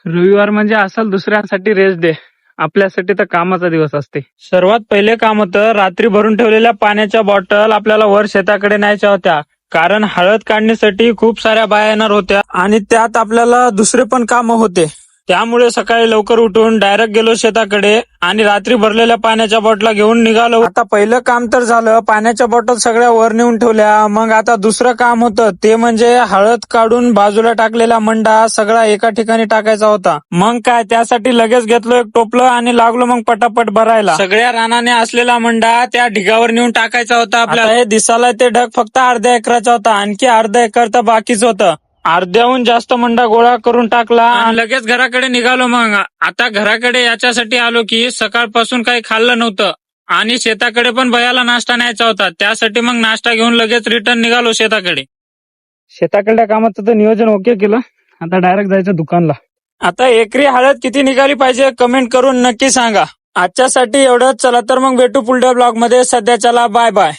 रविवार म्हणजे असाल दुसऱ्यांसाठी रेस्ट डे, आपल्यासाठी तर कामाचा दिवस असते. सर्वात पहिले काम होतं, रात्री भरून ठेवलेल्या पाण्याच्या बॉटल आपल्याला वर शेताकडे न्यायच्या होत्या. कारण हळद काढण्यासाठी खूप साऱ्या बाया येणार होत्या आणि त्यात आपल्याला दुसरे पण काम होते. त्यामुळे सकाळी लवकर उठून डायरेक्ट गेलो शेताकडे आणि रात्री भरलेल्या पाण्याच्या बॉटला घेऊन निघालो. आता पहिलं काम तर झालं, पाण्याच्या बॉटल सगळ्या वर नेऊन ठेवल्या. मग आता दुसरं काम होतं ते म्हणजे हळद काढून बाजूला टाकलेला मंडा सगळा एका ठिकाणी टाकायचा होता. मग काय, त्यासाठी लगेच घेतलो एक टोपलं आणि लागलो मग पटापट भरायला. सगळ्या रानाने असलेला मंडा त्या ढिगावर नेऊन टाकायचा होता आपल्याला. हे दिसायला ते ढग फक्त अर्ध्या एकराचा होता, आणखी अर्धा एकर तर बाकीच होतं. अर्ध्याहून जास्त मंडा गोळा करून टाकला आणि लगेच घराकडे निघालो. मग आता घराकडे याच्यासाठी आलो की सकाळपासून काही खाल्लं नव्हतं आणि शेताकडे पण भयाला नाश्ता न्यायचा होता. त्यासाठी मग नाश्ता घेऊन लगेच रिटर्न निघालो शेताकडे. शेताकडल्या कामाचं तर नियोजन ओके केलं, आता डायरेक्ट जायचं दुकानला. आता एकरी हळद किती निघाली पाहिजे कमेंट करून नक्की सांगा. आजच्यासाठी एवढंच. चला तर मग भेटू पुढल्या ब्लॉग मध्ये. सध्या चला, बाय बाय.